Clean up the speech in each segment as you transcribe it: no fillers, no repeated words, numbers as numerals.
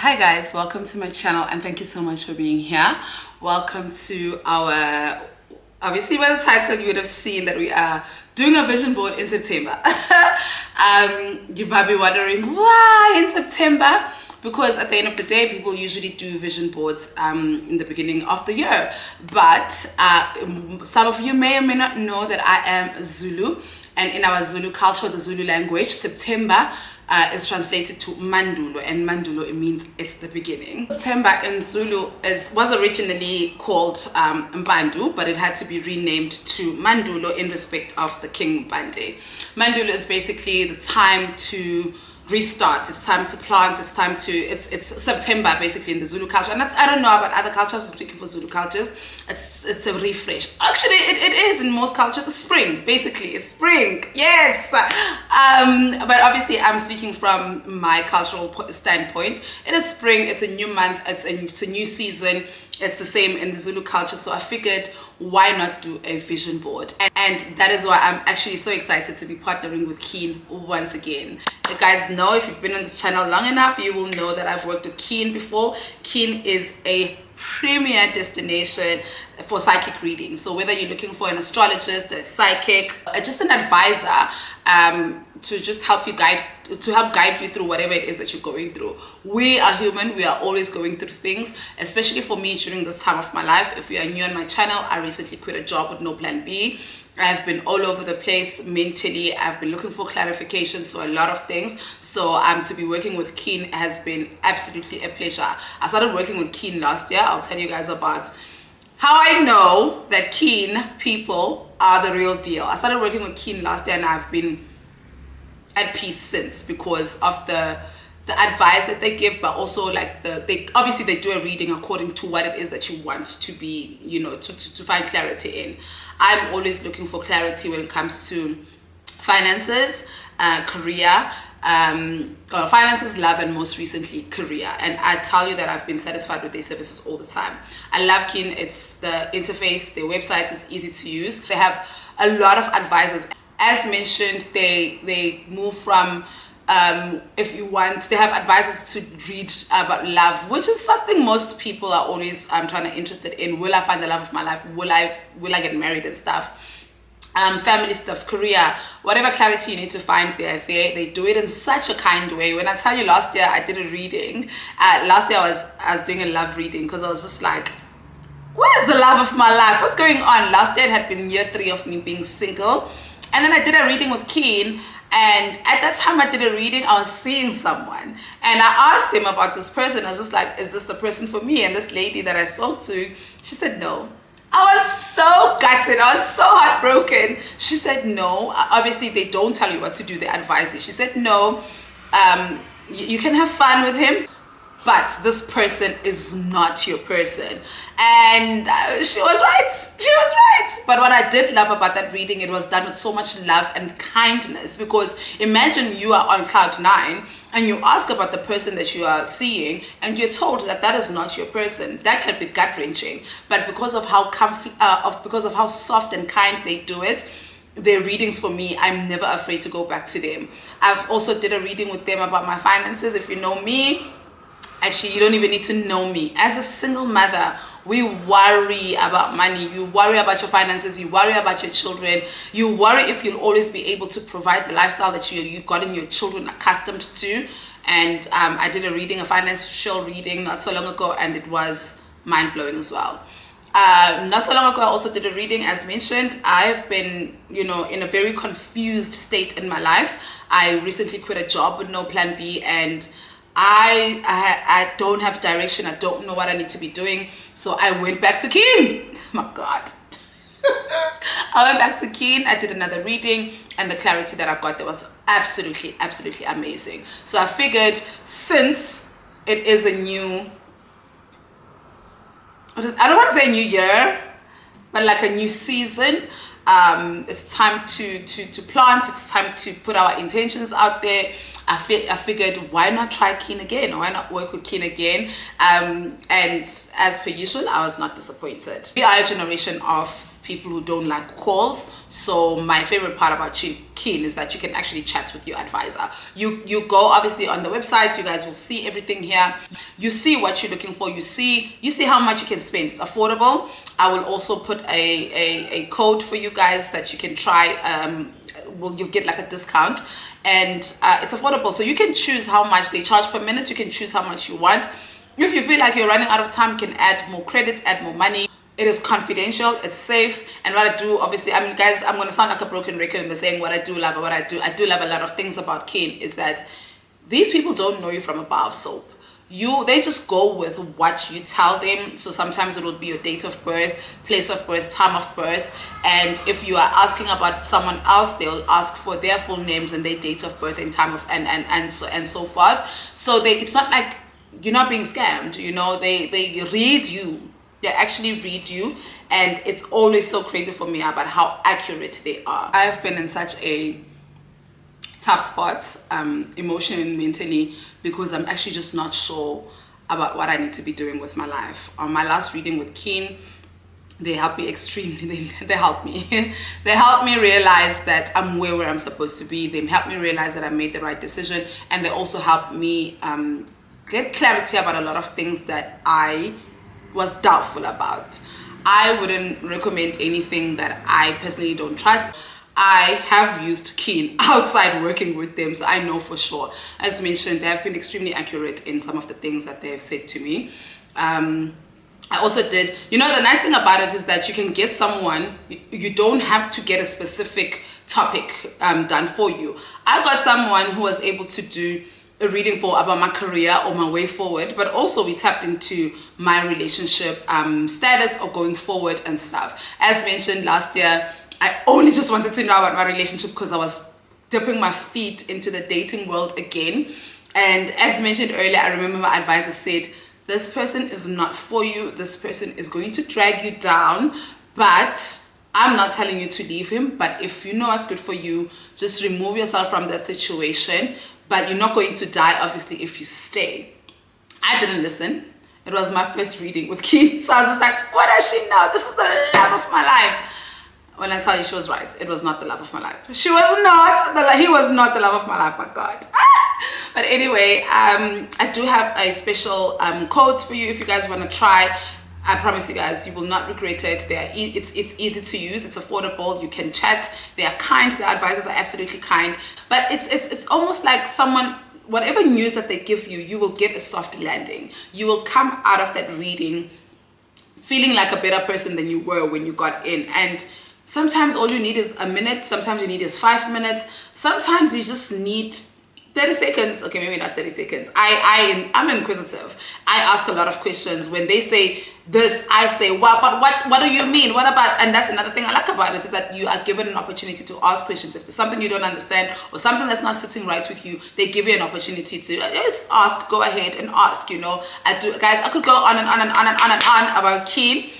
Hi guys, welcome to my channel and thank you so much for being here. Welcome to our, obviously by the title you would have seen that we are doing a vision board in September. You might be wondering why in September? Because at the end of the day, people usually do vision boards in the beginning of the year. But some of you may or may not know that I am Zulu, and in our Zulu culture, the Zulu language, September is translated to Mandulo, and Mandulo, it means it's the beginning. September in Zulu was originally called Mbandu, but it had to be renamed to Mandulo in respect of the King Mbande. Mandulo is basically the time to restart, it's time to plant, it's time to, it's September basically in the Zulu culture. And I don't know about other cultures, speaking for Zulu cultures, it's a refresh. Actually, it is in most cultures, it's spring, basically, it's spring, yes. But obviously I'm speaking from my cultural standpoint. It is spring, it's a new month, it's a new season. It's the same in the Zulu culture, so I figured why not do a vision board, and that is why I'm actually so excited to be partnering with Keen once again. You guys know, if you've been on this channel long enough, you will know that I've worked with Keen before. Keen is a premier destination for psychic reading. So whether you're looking for an astrologist, a psychic, or just an advisor to just help guide you through whatever it is that you're going through. We are human, we are always going through things, especially for me during this time of my life. If you are new on my channel, I recently quit a job with no plan B. I've been all over the place mentally. I've been looking for clarifications to a lot of things. So to be working with Keen has been absolutely a pleasure. I started working with Keen last year. I'll tell you guys about how I know that Keen people are the real deal. I started working with Keen last year and I've been at peace since, because of the advice that they give, but also like they obviously do a reading according to what it is that you want to be, you know, to find clarity in. I'm always looking for clarity when it comes to finances, career, finances, love, and most recently career. And I tell you that I've been satisfied with their services all the time. I love Keen. It's the interface, their website is easy to use. They have a lot of advisors. As mentioned, they move from if you want, they have advisors to read about love, which is something most people are always interested in. Will I find the love of my life? Will I get married and stuff? Family stuff, career, whatever clarity you need to find, they do it in such a kind way. When I tell you, last year I did a reading. Last year I was doing a love reading because I was just like, where's the love of my life? What's going on? Last year it had been year 3 of me being single. And then I did a reading with Keen, and at that time I did a reading, I was seeing someone, and I asked him about this person. I was just like, is this the person for me? And this lady that I spoke to, she said no. I was so gutted, I was so heartbroken. She said no. Obviously they don't tell you what to do, they advise you. She said no, you can have fun with him, but this person is not your person. And she was right, she was right. But what I did love about that reading, it was done with so much love and kindness, because imagine you are on cloud 9 and you ask about the person that you are seeing and you're told that that is not your person. That can be gut-wrenching, but because of how because of how soft and kind they do it, their readings for me, I'm never afraid to go back to them. I've also did a reading with them about my finances. If you know me, actually, you don't even need to know me. As a single mother, we worry about money. You worry about your finances. You worry about your children. You worry if you'll always be able to provide the lifestyle that you've gotten your children accustomed to. And I did a financial reading not so long ago, and it was mind-blowing as well. Not so long ago, I also did a reading. As mentioned, I've been, in a very confused state in my life. I recently quit a job with no plan B, and I don't have direction. I don't know what I need to be doing. So I went back to Keen. My God. I went back to Keen. I did another reading, and the clarity that I got there was absolutely, absolutely amazing. So I figured, since it is a new, I don't want to say a new year, but like a new season, it's time to plant. It's time to put our intentions out there. I figured, why not try Keen again? Why not work with Keen again? And as per usual, I was not disappointed. We are a generation of people who don't like calls. So my favorite part about Keen is that you can actually chat with your advisor. You go obviously on the website, you guys will see everything here. You see what you're looking for, you see how much you can spend. It's affordable. I will also put a code for you guys that you can try. You'll get like a discount, and it's affordable, so you can choose how much they charge per minute. You can choose how much you want. If you feel like you're running out of time, you can add more credit, add more money. It is confidential, it's safe. And what I do, obviously, I mean, guys, I'm going to sound like a broken record by saying what I do love, or what I do love a lot of things about Keen is that these people don't know you from a bar of soap. They just go with what you tell them. So sometimes it will be your date of birth, place of birth, time of birth, and if you are asking about someone else, they'll ask for their full names and their date of birth and time of and so forth. So it's not like you're not being scammed, you know. They read you. They actually read you, and it's always so crazy for me about how accurate they are. I have been in such a tough spot emotionally and mentally, because I'm actually just not sure about what I need to be doing with my life. On my last reading with Keen, they helped me extremely. They helped me. They helped me realize that I'm where I'm supposed to be. They helped me realize that I made the right decision, and they also helped me get clarity about a lot of things that I was doubtful about. I wouldn't recommend anything that I personally don't trust. I have used Keen outside working with them, so I know for sure. As mentioned, they have been extremely accurate in some of the things that they have said to me. I also did, you know, the nice thing about it is that you can get someone, you don't have to get a specific topic done for you. I got someone who was able to do a reading about my career or my way forward, but also we tapped into my relationship status or going forward and stuff. As mentioned last year, I only just wanted to know about my relationship because I was dipping my feet into the dating world again. And as mentioned earlier, I remember my advisor said, this person is not for you. This person is going to drag you down, but I'm not telling you to leave him. But if you know what's good for you, just remove yourself from that situation. But you're not going to die, obviously, if you stay. I didn't listen. It was my first reading with Keen. So I was just like, what does she know? This is the love of my life. When I tell you, she was right. It was not the love of my life. He was not the love of my life, my God. But anyway, I do have a special code for you if you guys want to try. I promise you guys, you will not regret it. It's easy to use. It's affordable. You can chat. They are kind. The advisors are absolutely kind. But it's almost like someone, whatever news that they give you, you will get a soft landing. You will come out of that reading feeling like a better person than you were when you got in. And sometimes all you need is a minute. Sometimes you need is 5 minutes. Sometimes you just need 30 seconds. Okay, maybe not 30 seconds. I'm inquisitive. I ask a lot of questions. When they say this, I say, well, but what do you mean? What about? And that's another thing I like about it, is that you are given an opportunity to ask questions. If there's something you don't understand or something that's not sitting right with you, they give you an opportunity to just ask. Go ahead and ask. You know, guys, I could go on and on and on and on and on about Keen.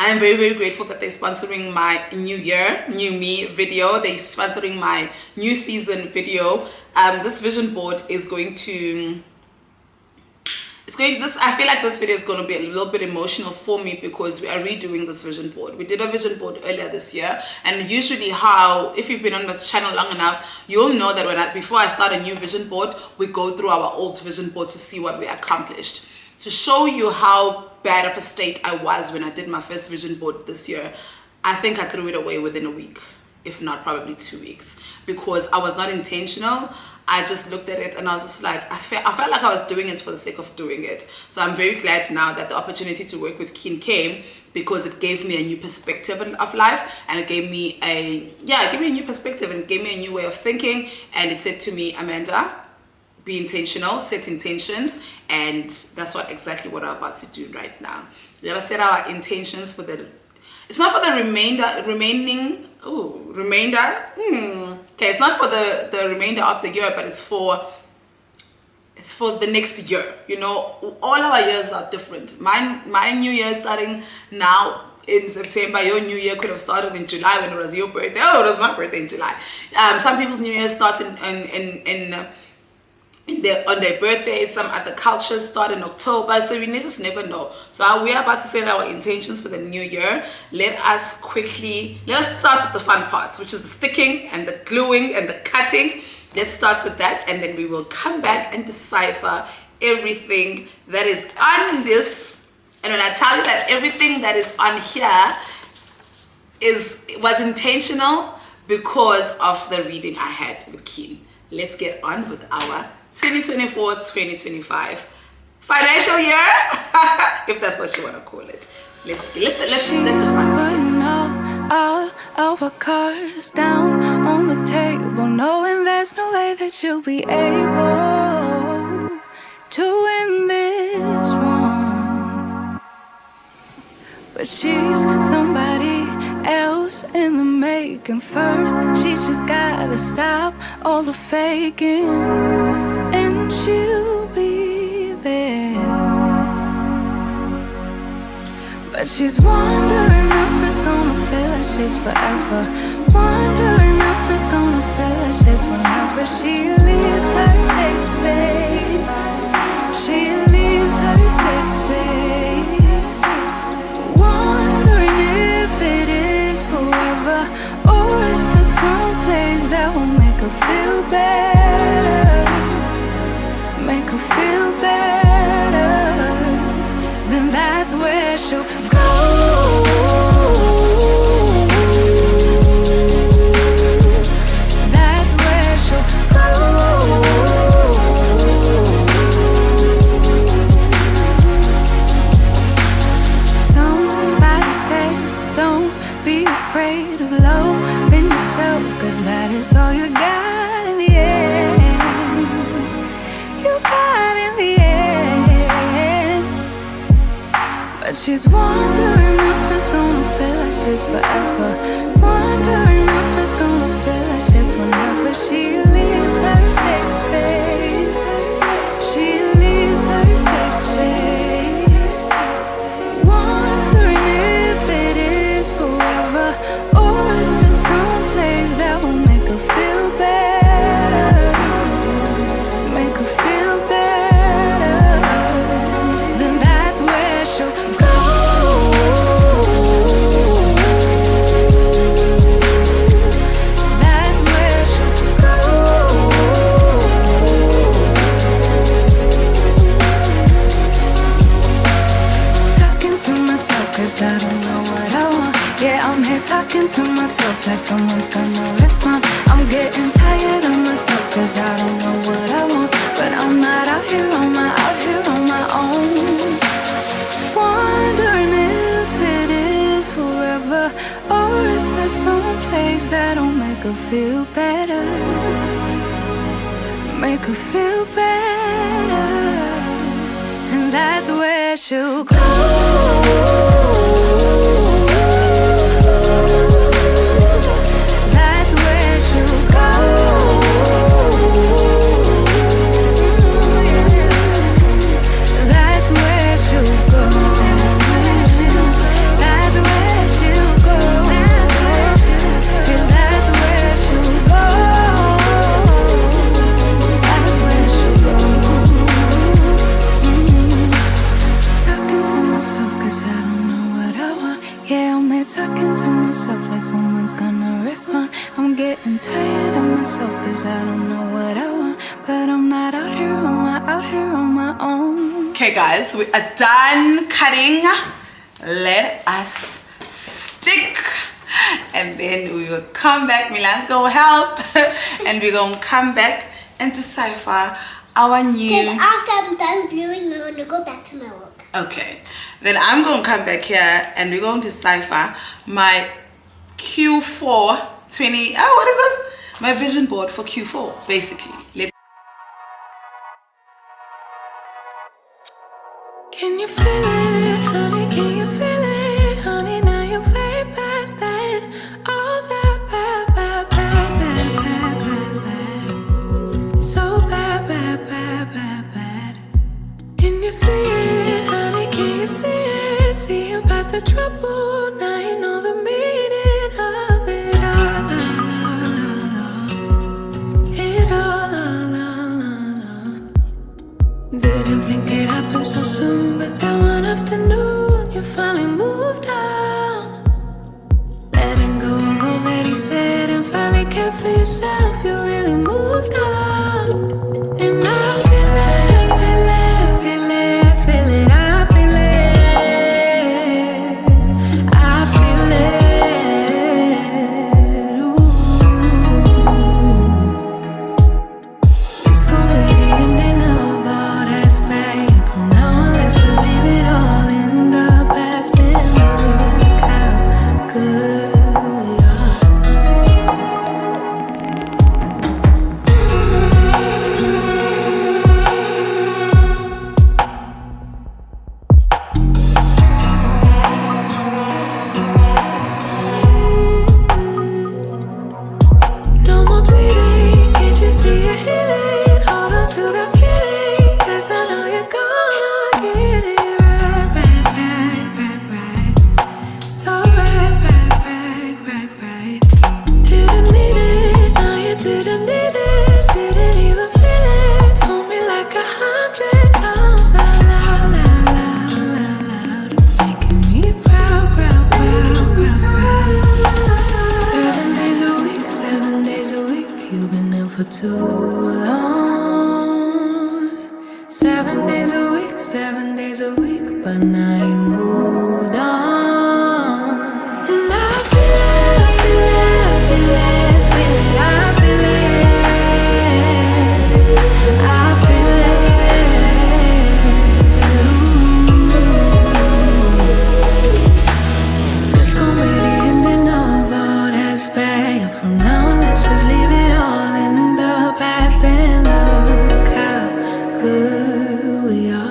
I am very, very grateful that they're sponsoring my new year, new me video. They're sponsoring my new season video. This vision board is going to, I feel like this video is going to be a little bit emotional for me because we are redoing this vision board. We did a vision board earlier this year, and usually if you've been on the channel long enough, you'll know that before I start a new vision board, we go through our old vision board to see what we accomplished. To show you how bad of a state I was when I did my first vision board this year, I think I threw it away within a week, if not probably 2 weeks, because I was not intentional. I just looked at it and I was just like, I felt like I was doing it for the sake of doing it. So I'm very glad now that the opportunity to work with Keen came, because it gave me a new perspective of life, and it gave me a new perspective, and it gave me a new way of thinking. And it said to me, Amanda, be intentional, set intentions, and that's exactly what I'm about to do right now. We're gonna set our intentions for it's not for the remainder. Okay, it's not for the remainder of the year, but it's for the next year. You know, all our years are different. My new year starting now in September. Your new year could have started in July when it was your birthday. Oh, it was my birthday in July. Some people's new year starts in on their birthdays. Some other cultures start in October, so we just never know. So we are about to set our intentions for the new year. Let's start with the fun parts, which is the sticking and the gluing and the cutting. Let's start with that, and then we will come back and decipher everything that is on this. And when I tell you that everything that is on here was intentional because of the reading I had with Keen. Let's get on with our 2024-2025 financial year, if that's what you want to call it. Let's putting all of our cards down on the table, knowing there's no way that you'll be able to win this one. But she's somebody else in the making. First, she just gotta stop all the faking, and she'll be there. But she's wondering if it's gonna feel like she's forever. Wondering if it's gonna feel like this whenever she leaves her safe space. She leaves her safe space. Wondering if it is forever, or is there some place that will make her feel better? Make her feel better. Then that's where she'll go. That's where she'll go. Somebody say, don't be afraid of loving yourself, 'cause that is all you got in the end. You got in the end. But she's wondering if it's gonna feel like she's forever. Wondering if it's gonna feel like this whenever she leaves her safe space. She leaves her safe space. Wondering if it is forever, or is there some place that will make her feel better? Make her feel better. Then that's where she'll go. That's where she'll go. Talking to myself 'cause I don't know what I want. Yeah, I'm here talking to myself like someone's gonna respond. I'm getting tired of myself 'cause I don't know what I want. But I'm not out here on my own. Wondering if it is forever, or is there some place that'll make her feel better? Make her feel better. And that's where she'll go. That's where she'll go. That's where she'll go. That's where she'll go. That's where she'll go. That's where she'll go. Talking to myself 'cause I don't know what I want. Yeah, I'm here talking to myself like someone's gonna respond. I'm getting tired of myself 'cause I don't know what I want. But I'm not out here on my own. Okay guys, we are done cutting. Let us stick, and then we will come back. Milan's gonna help and we're gonna come back and decipher our new. Then after I'm done gluing, I'm gonna go back to my work. Okay, then I'm gonna come back here and we're going to decipher my Q4 20. What is this? My vision board for Q4, basically. Can you feel it, honey? Can you feel it, honey? Now you're way past that. All that bad, bad, bad, bad, bad, bad, bad. So bad, bad, bad, bad, bad. Can you see it, honey? Can you see it? Seeing past the trouble, now you know the meaning of it all. It all. for yourself, you really moved on. And I feel it, feel it, feel it, feel it, I feel it, I feel it, ooh. It's gonna be the ending of all that's bad. From now on, let's just leave it all in the past and look how good we are. No more bleeding, can't you see it healing? Hold on to that feeling, 'cause I know you're gonna get it right, right, right, right, right. So right, right, right, right, right. Didn't need it, now you didn't need it. Didn't even feel it, told me like 100 times out loud, loud, loud, loud, loud. Making me proud, proud, proud, proud, proud. 7 days a week, 7 days a week. You've been ill for too long. 7 days a week, 7 days a week. But now you moved on. And I feel it, feel it, feel it, feel it, I feel it, I feel it, ooh. It's gonna be the ending of all that's bad. From now on, let's just leave it all in the past and look how good we are.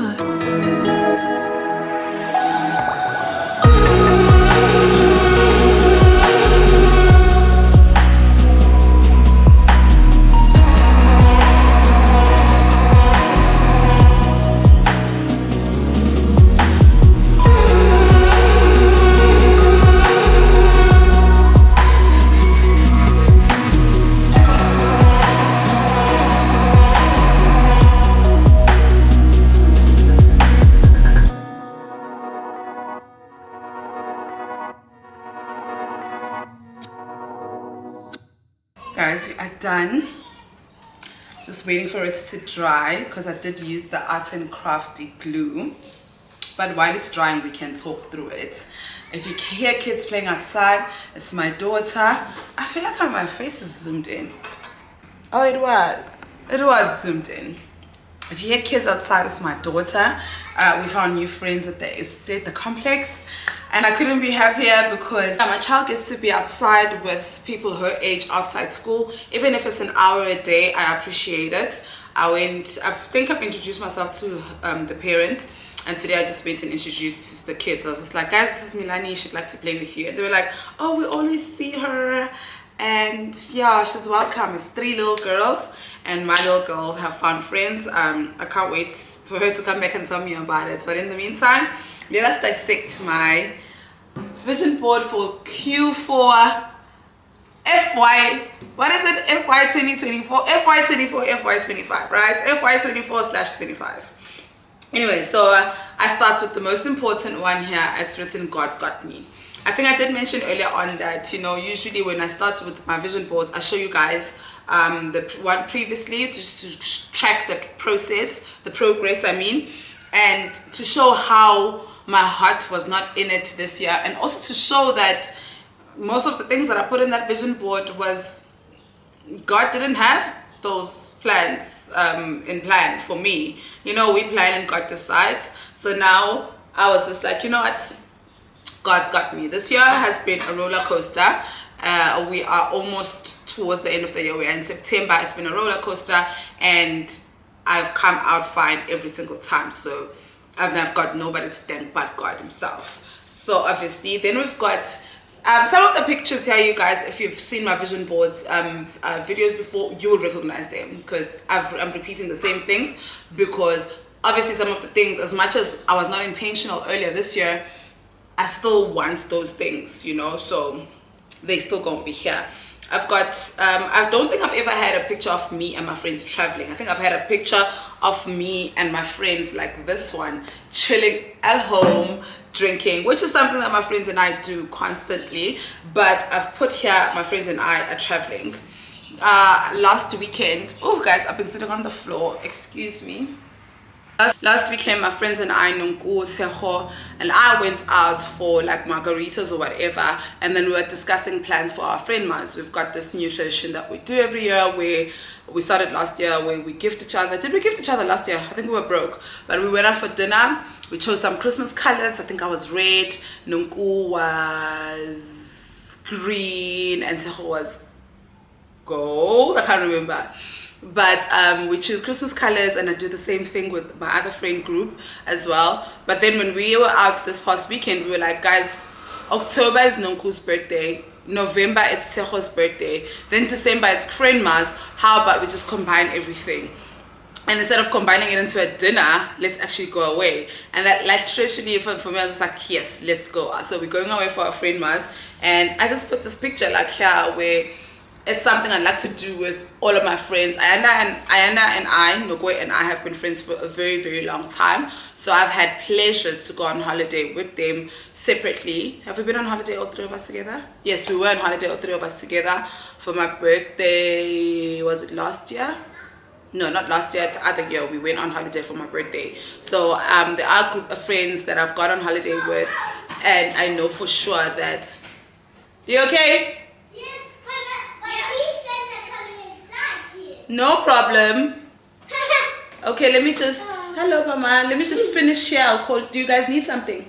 Guys, we are done. Just waiting for it to dry because I did use the Art and Crafty glue. But while it's drying, we can talk through it. If you hear kids playing outside, it's my daughter. I feel like my face is zoomed in. Oh, it was zoomed in. If you hear kids outside, it's my daughter. We found new friends at the estate, the complex. And I couldn't be happier because my child gets to be outside with people her age outside school. Even if it's an hour a day, I appreciate it. I think I've introduced myself to the parents. And today I just went and introduced the kids. I was just like, guys, this is Milani, she'd like to play with you. And they were like, oh, we always see her. And yeah, she's welcome. It's 3 little girls. And my little girls have found friends. I can't wait for her to come back and tell me about it. But in the meantime, let us dissect my vision board for Q4 FY, what is it? FY 2024, FY 24, FY 25, right? FY 24/25. Anyway, so I start with the most important one here. It's written, God's got me. I think I did mention earlier on that, you know, usually when I start with my vision boards, I show you guys the one previously just to track the process, the progress, I mean, and to show how my heart was not in it this year, and also to show that most of the things that I put in that vision board was God didn't have those plans in plan for me. You know, we plan and God decides. So now I was just like, you know what, God's got me. This year has been a roller coaster. We are almost towards the end of the year. We are in September. It's been a roller coaster, and I've come out fine every single time. So I've got nobody to thank but God himself. So obviously, then we've got some of the pictures here, you guys. If you've seen my vision boards videos before, you will recognize them because I'm repeating the same things, because obviously some of the things, as much as I was not intentional earlier this year, I still want those things, you know, so they still gonna be here. I've got I don't think I've ever had a picture of me and my friends traveling. I think I've had a picture of me and my friends like this one, chilling at home, drinking, which is something that my friends and I do constantly. But I've put here, my friends and I are traveling. last weekend. Oh guys, I've been sitting on the floor, excuse me. Last weekend, my friends and I, Nunku, Seho, and I went out for like margaritas or whatever, and then we were discussing plans for our friend months. We've got this new tradition that we do every year where we started last year where we gift each other. Did we gift each other last year? I think we were broke, but we went out for dinner. We chose some Christmas colors. I think I was red, Nunku was green, and Seho was gold. I can't remember. But we choose Christmas colors, and I do the same thing with my other friend group as well. But then when we were out this past weekend, we were like, guys, October is Nonku's birthday, November it's Tseho's birthday, then December it's Friendma's. How about we just combine everything? And instead of combining it into a dinner, let's actually go away. And that, like, literally for me, I was just like, yes, let's go. So we're going away for our Friendma's, and I just put this picture like here where it's something I'd like to do with all of my friends. Ayanda and I, Nogwe and I have been friends for a very, very long time. So I've had pleasures to go on holiday with them separately. Have we been on holiday, all three of us together? Yes, we were on holiday, all three of us together for my birthday. Was it last year? No, not last year, the other year we went on holiday for my birthday. So there are a group of friends that I've gone on holiday with, and I know for sure that... You okay? No problem. Okay, let me just... Hello, Mama. Let me just finish here. I'll call... Do you guys need something?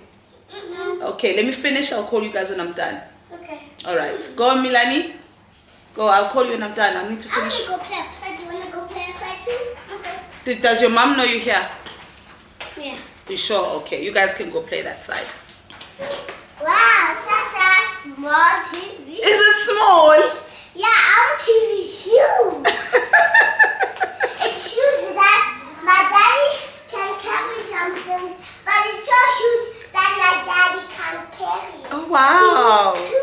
Okay, let me finish. I'll call you guys when I'm done. Okay. All right. Go, Milani. Go. I'll call you when I'm done. I need to finish. I want to go play outside. You want to go play outside too? Okay. Does your mom know you're here? Yeah. You sure? Okay. You guys can go play that side. Wow, such a small TV. Is it small? Yeah, our TV is huge. It's huge that my daddy can carry something, but it's so huge that my daddy can't carry it. Oh, wow. It's 2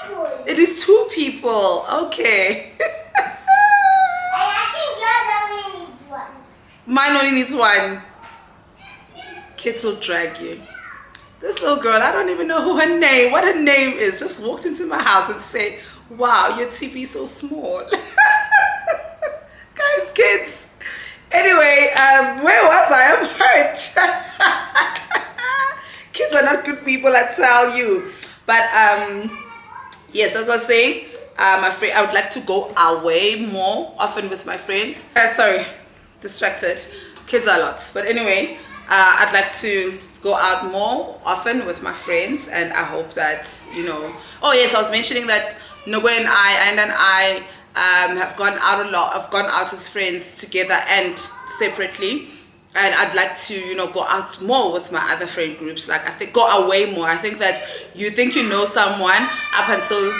people. It is 2 people. Okay. And I think yours only needs 1. Mine only needs 1. Kids will drag you. This little girl, I don't even know what her name is, just walked into my house and said, wow, your TV is so small. Guys, kids. Anyway, where was I? I'm hurt. Kids are not good people, I tell you. But yes, as I was saying, I would like to go away more often with my friends. Sorry, distracted. Kids are a lot. But anyway, I'd like to go out more often with my friends, and I hope that, you know... Oh yes, I was mentioning that Nogwe and I have gone out a lot. I've gone out as friends together and separately, and I'd like to, you know, go out more with my other friend groups. Like, I think go away more. I think that you think you know someone up until...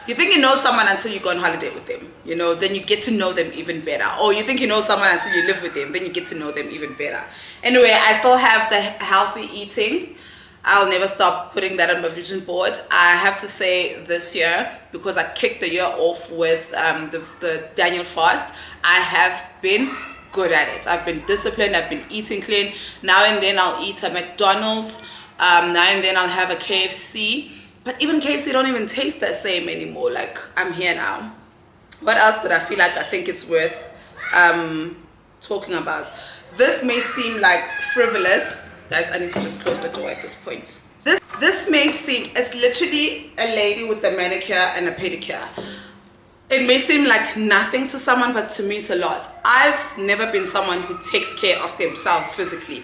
You think you know someone until you go on holiday with them, you know, then you get to know them even better. Or you think you know someone until you live with them, then you get to know them even better. Anyway, I still have the healthy eating. I'll never stop putting that on my vision board. I have to say this year, because I kicked the year off with the Daniel fast, I have been good at it. I've been disciplined. I've been eating clean. Now and then I'll eat a McDonald's. Now and then I'll have a KFC. But even KFC don't even taste the same anymore. Like, I'm here now. What else did I feel like I think it's worth talking about? This may seem like frivolous. Guys, I need to just close the door at this point. This may seem... It's literally a lady with a manicure and a pedicure. It may seem like nothing to someone, but to me it's a lot. I've never been someone who takes care of themselves physically.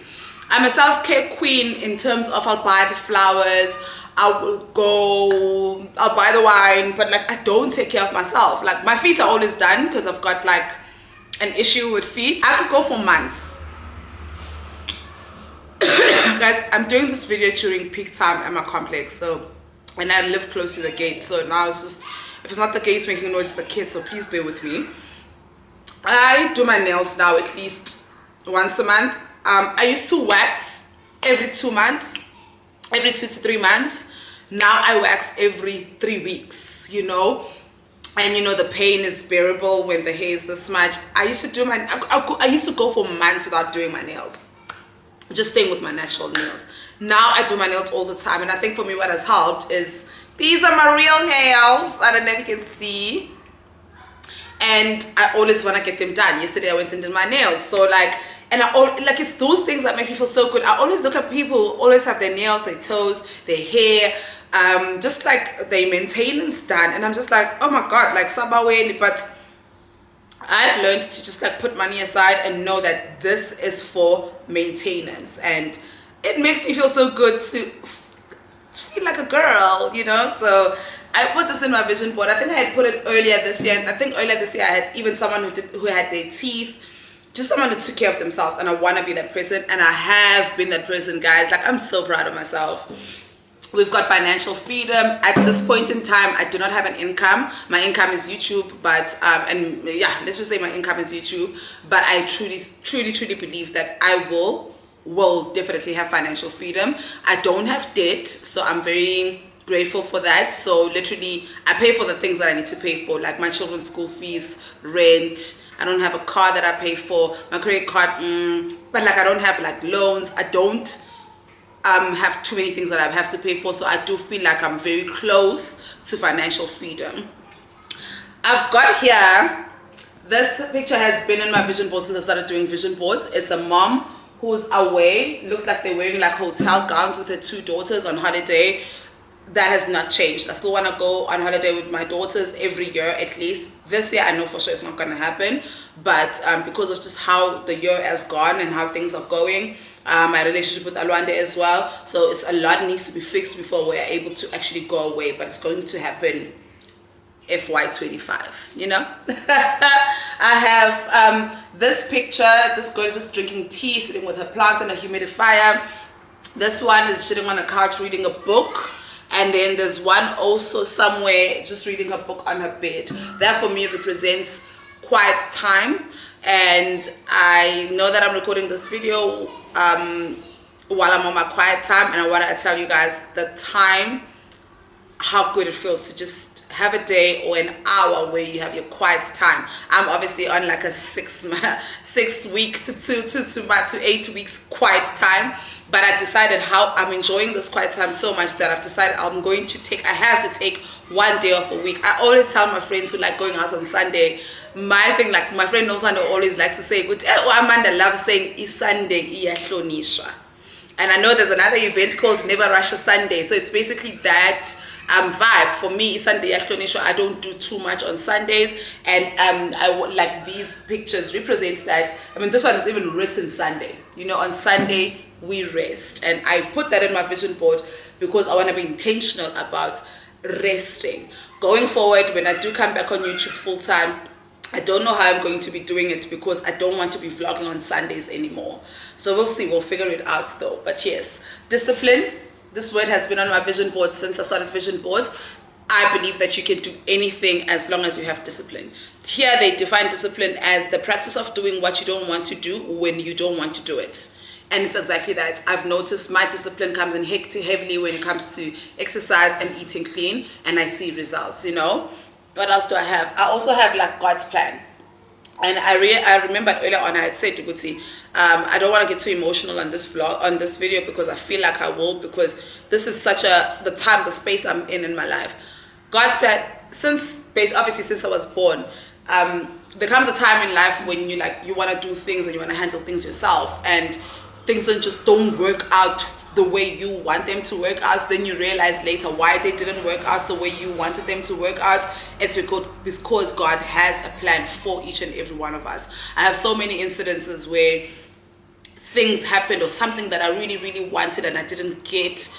I'm a self-care queen in terms of I'll buy the flowers, I'll buy the wine, but like, I don't take care of myself. Like, my feet are always done because I've got like an issue with feet. I could go for months. Guys, I'm doing this video during peak time at my complex, so, and I live close to the gate, so now it's just, if it's not the gates making noise, it's the kids, so please bear with me. I do my nails now at least once a month. I used to wax every 2 months, every 2 to 3 months. Now I wax every 3 weeks, you know, and you know, the pain is bearable when the hair is this much. I used to do I used to go for months without doing my nails, just staying with my natural nails. Now I do my nails all the time, and I think for me what has helped is These are my real nails. I don't know if you can see. And I always want to get them done. Yesterday I went and did my nails. So like, and like it's those things that make me feel so good. I always look at people who always have their nails, their toes, their hair, just like their maintenance done. And I'm just like, oh my God, like Sabaweni. But I've learned to just like put money aside and know that this is for maintenance. And it makes me feel so good to feel like a girl, you know. So I put this in my vision board. I think I had put it earlier this year. I think earlier this year I had even someone who had their teeth, just someone who took care of themselves, and I want to be that person, and I have been that person, guys. Like, I'm so proud of myself. We've got financial freedom. At this point in time, I do not have an income. My income is YouTube, but and yeah, let's just say my income is YouTube. But I truly believe that I will definitely have financial freedom. I don't have debt, so I'm very grateful for that. So literally I pay for the things that I need to pay for, like my children's school fees, rent. I don't have a car that I pay for, my credit card, but like I don't have like loans. I don't have too many things that I have to pay for. So I do feel like I'm very close to financial freedom. I've got here, this picture has been in my vision board since I started doing vision boards. It's a mom who's away. Looks like they're wearing like hotel gowns with her 2 daughters on holiday. That has not changed. I still want to go on holiday with my daughters every year at least. This year I know for sure it's not going to happen, but because of just how the year has gone and how things are going, my relationship with Alwande as well, so it's a lot needs to be fixed before we're able to actually go away. But it's going to happen FY25, you know. I have this picture. This girl is just drinking tea, sitting with her plants and a humidifier. This one is sitting on a couch reading a book. And then there's one also somewhere just reading a book on her bed. That for me represents quiet time. And I know that I'm recording this video while I'm on my quiet time, and I want to tell you guys the time, how good it feels to just have a day or an hour where you have your quiet time. I'm obviously on like a 6 week to 8 weeks quiet time, but I decided how I'm enjoying this quiet time so much that I've decided I have to take 1 day off a week. I always tell my friends who like going out on Sunday, my thing, like my friend Noltando always likes to say, good, Amanda loves saying, is Sunday iyahlonishwa. And I know there's another event called Never Rush a Sunday. So it's basically that vibe. For me, Sunday iyahlonishwa. I don't do too much on Sundays. And I like these pictures represents that. I mean, this one is even written Sunday. You know, on Sunday, we rest. And I put that in my vision board because I want to be intentional about resting. Going forward, when I do come back on YouTube full time, I don't know how I'm going to be doing it because I don't want to be vlogging on Sundays anymore. So we'll see. We'll figure it out though. But yes, discipline. This word has been on my vision board since I started vision boards. I believe that you can do anything as long as you have discipline. Here they define discipline as the practice of doing what you don't want to do when you don't want to do it. And it's exactly that. I've noticed my discipline comes in heavily when it comes to exercise and eating clean, and I see results, you know. What else do I have? I also have like God's plan. And I remember earlier on I had said to Guti, I don't want to get too emotional on this vlog, on this video, because I feel like I will, because this is such the space I'm in my life. God's plan, obviously since I was born, there comes a time in life when you want to do things and you want to handle things yourself, and things don't work out the way you want them to work out. Then you realize later why they didn't work out the way you wanted them to work out. It's because God has a plan for each and every one of us. I have so many incidences where things happened or something that I really wanted and I didn't get,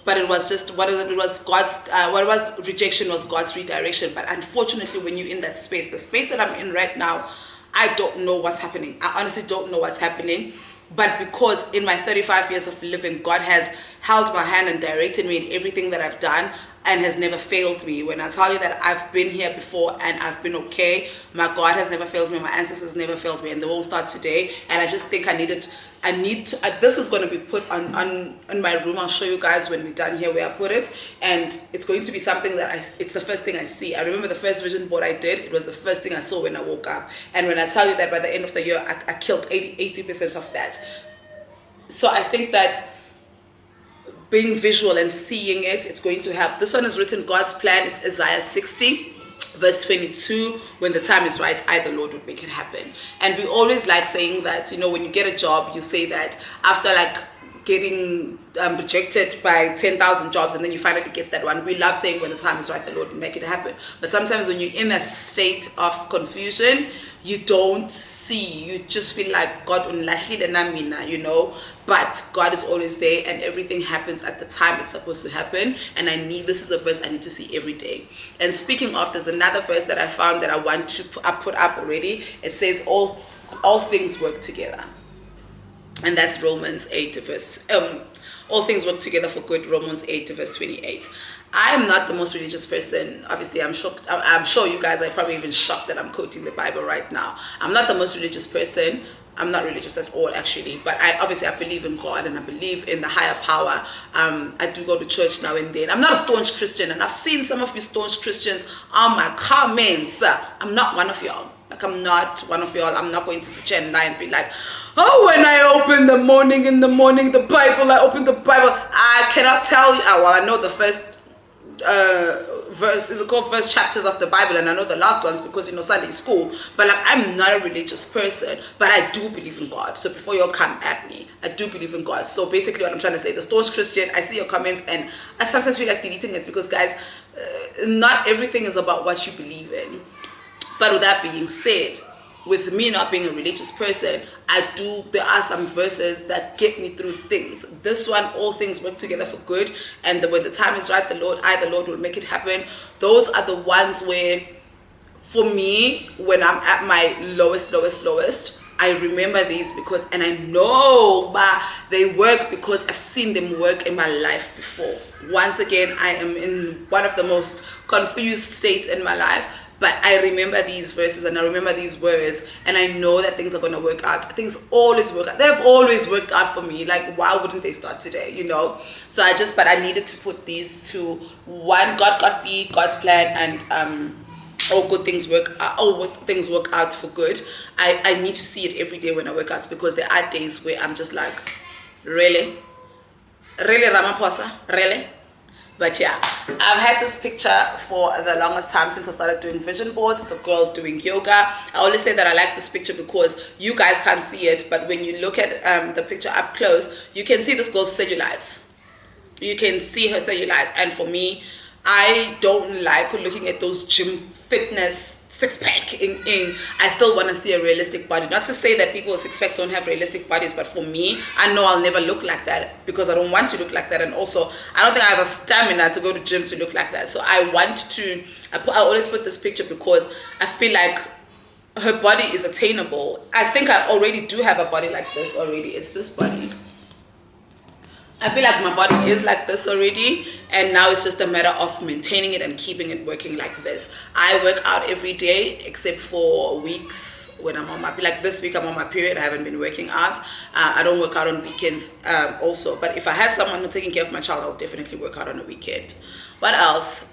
but it was just rejection was God's redirection. But unfortunately, when you're in that space, the space that I'm in right now, I don't know what's happening. I honestly don't know what's happening. But because in my 35 years of living, God has held my hand and directed me in everything that I've done and has never failed me. When I tell you that I've been here before and I've been okay, my God has never failed me, my ancestors never failed me, and they won't start today. And I just think this was going to be put on my room. I'll show you guys when we're done here where I put it, and it's going to be something that it's the first thing I see. I remember the first vision board I did, it was the first thing I saw when I woke up. And when I tell you that by the end of the year I killed 80% of that. So I think that being visual and seeing it, it's going to help. This one is written God's plan. It's Isaiah 60 verse 22. When the time is right, I the Lord would make it happen. And we always like saying that, you know, when you get a job, you say that after like getting rejected by 10,000 jobs, and then you finally get that one. We love saying when the time is right, the Lord will make it happen. But sometimes when you're in a state of confusion, you don't see, you just feel like God you know, but God is always there, and everything happens at the time it's supposed to happen. And this is a verse I need to see every day. And speaking of, there's another verse that I found that I want to put up already. It says all things work together, and that's Romans 8 verse all things work together for good, Romans 8 verse 28. I am not the most religious person. Obviously, I'm shocked. I'm sure you guys are probably even shocked that I'm quoting the Bible right now. I'm not the most religious person. I'm not religious at all, actually. But I believe in God, and I believe in the higher power. I do go to church now and then. I'm not a staunch Christian, and I've seen some of you staunch Christians on my comments. I'm not one of y'all. Like, I'm not one of y'all. I'm not going to sit here and lie and be like, oh, when I open the morning, the Bible, I open the Bible. I cannot tell you. Well, I know the first verse, is it called first chapters of the Bible, and I know the last ones because, you know, Sunday school. But like, I'm not a religious person, but I do believe in God. So before you all come at me, I do believe in God. So basically what I'm trying to say, the staunch Christian, I see your comments and I sometimes feel like deleting it, because guys, not everything is about what you believe in. But with that being said, with me not being a religious person, there are some verses that get me through things. This one, all things work together for good, and when the time is right, the Lord will make it happen. Those are the ones where, for me, when I'm at my lowest, I remember these and I know they work because I've seen them work in my life before. Once again, I am in one of the most confused states in my life, but I remember these verses and I remember these words, and I know that things are going to work out. Things always work out. They've always worked out for me. Like, why wouldn't they start today, you know? So I needed to put these to one, God got me, God's plan, and all things work out for good. I need to see it every day when I work out, because there are days where I'm just like, really Ramaphosa, really? But yeah, I've had this picture for the longest time, since I started doing vision boards. It's a girl doing yoga. I always say that I like this picture because you guys can't see it, but when you look at the picture up close, you can see this girl's cellulites. You can see her cellulites, and for me, I don't like looking at those gym fitness six-pack I still want to see a realistic body. Not to say that people with six-packs don't have realistic bodies, but for me, I know I'll never look like that, because I don't want to look like that, and also I don't think I have a stamina to go to gym to look like that. So I always put this picture because I feel like her body is attainable. I think I already do have a body like this already. It's this body. I feel like my body is like this already, and now it's just a matter of maintaining it and keeping it working like this. I work out every day except for weeks when I'm on like this week I'm on my period. I haven't been working out. I don't work out on weekends also, but if I had someone who's taking care of my child, I'll definitely work out on a weekend. What else?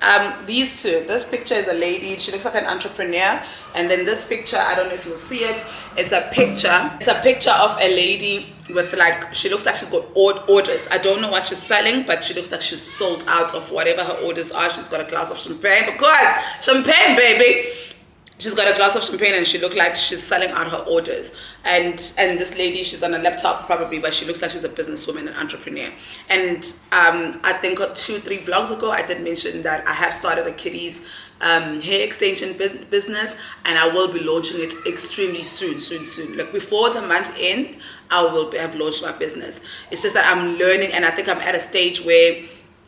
These two. This picture is a lady. She looks like an entrepreneur. And then this picture, I don't know if you'll see it. It's a picture of a lady with, like, she looks like she's got orders. I don't know what she's selling, but she looks like she's sold out of whatever her orders are. She's got a glass of champagne, because champagne, baby. She's got a glass of champagne, and she looks like she's selling out her orders. And this lady, she's on a laptop probably, but she looks like she's a businesswoman and entrepreneur. And I think 2-3 vlogs ago, I did mention that I have started a kiddies hair extension business, and I will be launching it extremely soon. Like before the month end, I will have launched my business. It's just that I'm learning, and I think I'm at a stage where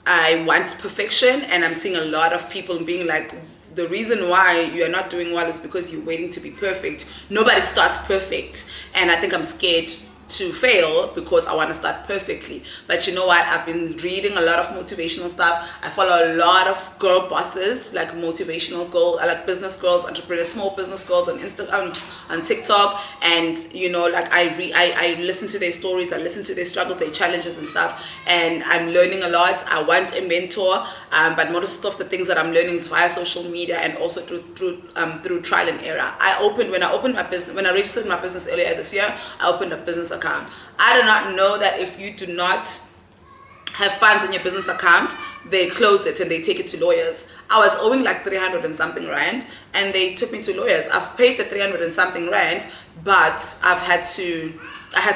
I want perfection, and I'm seeing a lot of people being like, the reason why you are not doing well is because you're waiting to be perfect. Nobody starts perfect, and I think I'm scared to fail because I want to start perfectly. But you know what, I've been reading a lot of motivational stuff. I follow a lot of girl bosses, like motivational girls, like business girls, entrepreneurs, small business girls on Instagram, on TikTok, and you know, like I listen to their stories, I listen to their struggles, their challenges and stuff, and I'm learning a lot. I want a mentor, but most of the things that I'm learning is via social media and also through trial and error. When I registered my business earlier this year, I opened a business account. I do not know that if you do not have funds in your business account, they close it and they take it to lawyers. I was owing like 300 and something rand, and they took me to lawyers. I've paid the 300 and something rand, but I had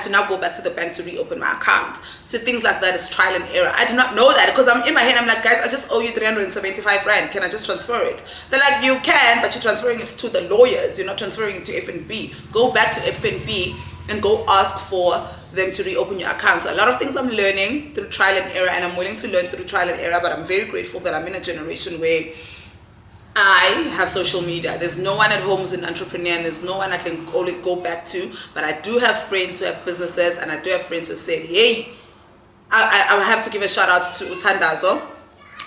to now go back to the bank to reopen my account. So things like that is trial and error. I did not know that, because I'm in my head, I'm like, guys, I just owe you 375 rand. Can I just transfer it? They're like, you can, but you're transferring it to the lawyers. You're not transferring it to FNB. Go back to FNB and go ask for them to reopen your account. So a lot of things I'm learning through trial and error, and I'm willing to learn through trial and error, but I'm very grateful that I'm in a generation where I have social media. There's no one at home who's an entrepreneur, and there's no one I can only go back to, but I do have friends who have businesses, and I do have friends who say, hey, I have to give a shout out to Utandazo.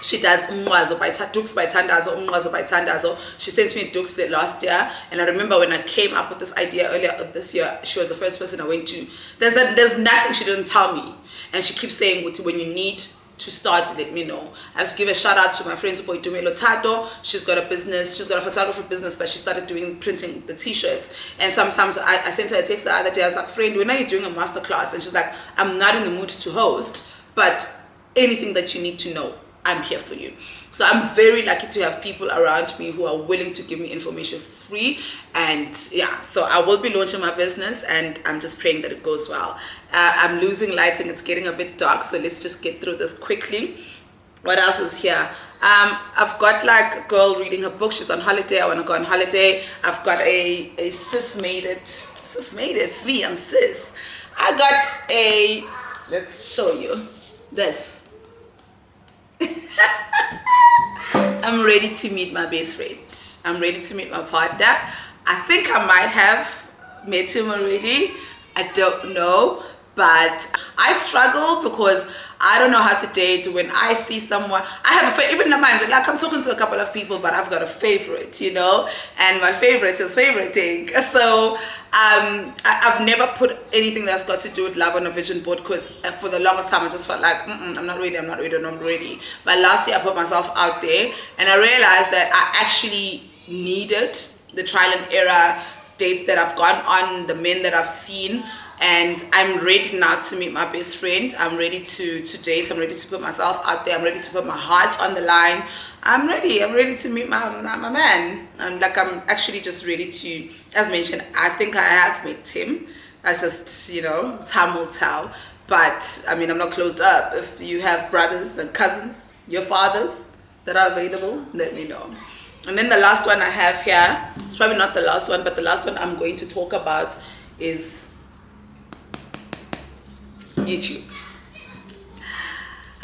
She does Dukes by Tandazo. She sent me Dukes last year, and I remember when I came up with this idea earlier this year, she was the first person I went to. There's nothing she didn't tell me, and she keeps saying, when you need to start, let me know. I have to give a shout out to my friend Dumelo Tato. She's got a business, she's got a photography business, but she started printing the t-shirts. And sometimes I sent her a text the other day. I was like, friend, when are you doing a masterclass? And she's like, I'm not in the mood to host, but anything that you need to know, I'm here for you. So I'm very lucky to have people around me who are willing to give me information free. And yeah, so I will be launching my business, and I'm just praying that it goes well. I'm losing lighting. It's getting a bit dark, so let's just get through this quickly. What else is here? I've got like a girl reading her book. She's on holiday. I want to go on holiday. I've got a sis made it. It's me. I'm sis. I got a, let's show you this. I'm ready to meet my best friend. I'm ready to meet my partner. I think I might have met him already. I don't know, but I struggle because I don't know how to date. When I see someone, I have even in mind, like I'm talking to a couple of people, but I've got a favorite, and my favorite is favoriting. So I've never put anything that's got to do with love on a vision board, because for the longest time I just felt like I'm not ready. But last year I put myself out there, and I realized that I actually needed the trial and error dates that I've gone on, the men that I've seen, and I'm ready now to meet my best friend. I'm ready to date. I'm ready to put myself out there. I'm ready to put my heart on the line. I'm ready to meet my man. And like, I'm actually just ready to, as mentioned, I think I have met him. That's just, time will tell. But I mean, I'm not closed up. If you have brothers and cousins, your fathers that are available, let me know. And then the last one I have here, it's probably not the last one, but the last one I'm going to talk about is YouTube.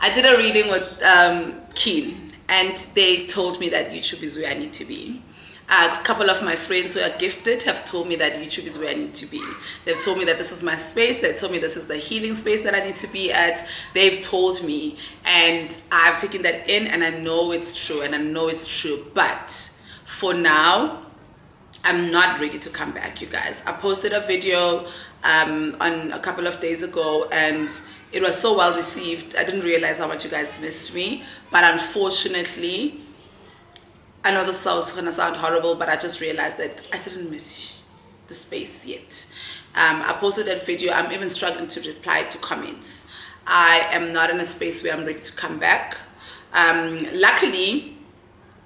I did a reading with Keen, and they told me that YouTube is where I need to be. A couple of my friends who are gifted have told me that YouTube is where I need to be. They've told me that this is my space. They've told me this is the healing space that I need to be at. They've told me, and I've taken that in, and I know it's true. But for now, I'm not ready to come back, you guys. I posted a video on a couple of days ago, and it was so well received. I didn't realize how much you guys missed me, but unfortunately, I know this is gonna sound horrible, but I just realized that I didn't miss the space yet. I posted that video. I'm even struggling to reply to comments. I am not in a space where I'm ready to come back. Luckily,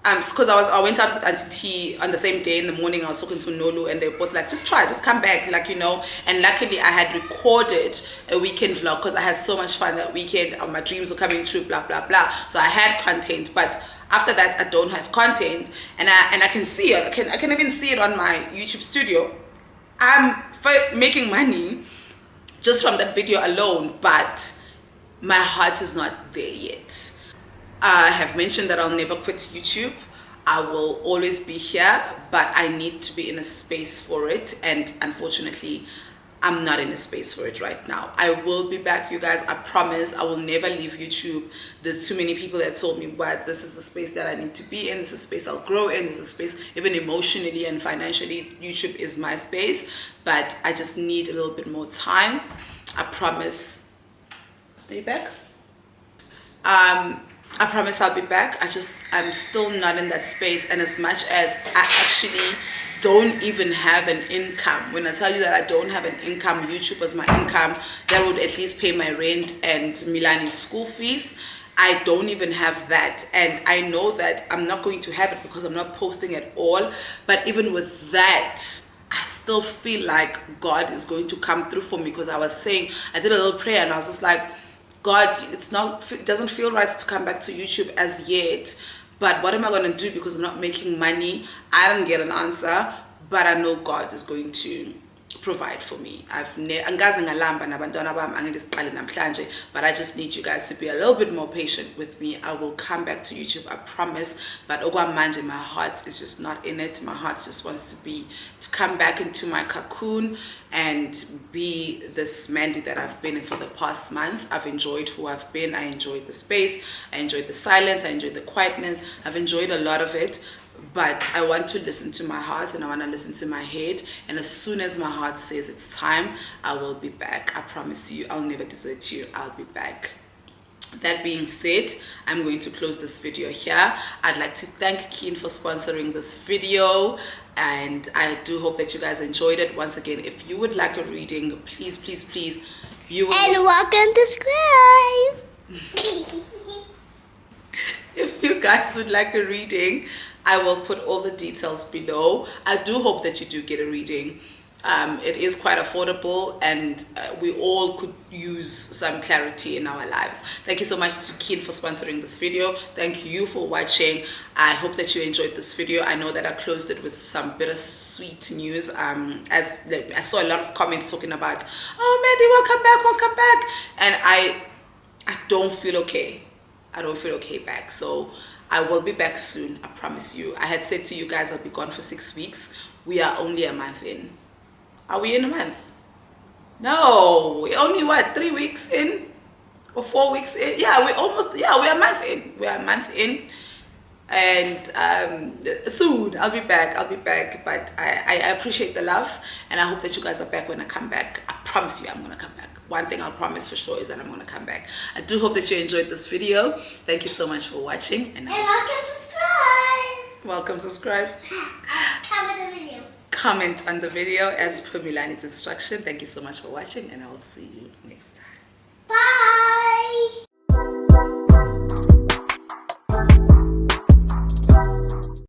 because I went out with Auntie T on the same day in the morning. I was talking to Nolu, and they were both like, just come back, and luckily I had recorded a weekend vlog because I had so much fun that weekend. My dreams were coming true, blah blah blah. So I had content, but after that I don't have content, and I can see it. I can even see it on my YouTube studio. I'm making money just from that video alone, but my heart is not there yet. I have mentioned that I'll never quit YouTube. I will always be here, but I need to be in a space for it, and unfortunately I'm not in a space for it right now. I will be back, you guys. I promise. I will never leave YouTube. There's too many people that told me, but this is the space that I need to be in. This is a space I'll grow in. This is a space, even emotionally and financially, YouTube is my space, but I just need a little bit more time. I promise. Are you back? I promise I'll be back. I'm still not in that space. And as much as I actually don't even have an income, when I tell you that I don't have an income, YouTube was my income, that would at least pay my rent and Milani's school fees. I don't even have that. And I know that I'm not going to have it because I'm not posting at all. But even with that, I still feel like God is going to come through for me, because I was saying, I did a little prayer and I was just like, God, it doesn't feel right to come back to YouTube as yet, but what am I going to do, because I'm not making money? I didn't get an answer, but I know God is going to provide for me. Angazi ngalamba nabantwana bami angeke siqale namhlanje, but I just need you guys to be a little bit more patient with me. I will come back to YouTube, I promise. But okwamanje, my heart is just not in it. My heart just wants to come back into my cocoon and be this Mandy that I've been in for the past month. I've enjoyed who I've been. I enjoyed the space, I enjoyed the silence, I enjoyed the quietness. I've enjoyed a lot of it. But I want to listen to my heart and I want to listen to my head. And as soon as my heart says it's time, I will be back. I promise you, I'll never desert you. I'll be back. That being said, I'm going to close this video here. I'd like to thank Keen for sponsoring this video. And I do hope that you guys enjoyed it. Once again, if you would like a reading, please, please, please. And welcome to subscribe. If you guys would like a reading, I will put all the details below. I do hope that you do get a reading. It is quite affordable, and we all could use some clarity in our lives. Thank you so much to Keen for sponsoring this video. Thank you for watching. I hope that you enjoyed this video. I know that I closed it with some bittersweet news. As I saw a lot of comments talking about, oh Mandy, welcome back, and I don't feel okay. I don't feel okay back. So I will be back soon, I promise you. I had said to you guys I'll be gone for 6 weeks. We are only a month in. Are we in a month? No, we're only 3 weeks in or 4 weeks in? Yeah, we're a month in. We're a month in. And soon I'll be back. But I appreciate the love, and I hope that you guys are back when I come back. I promise you I'm gonna come back. One thing I'll promise for sure is that I'm gonna come back. I do hope that you enjoyed this video. Thank you so much for watching, and welcome, subscribe. Comment the video. Comment on the video as per Milani's instruction. Thank you so much for watching, and I will see you next time. Bye.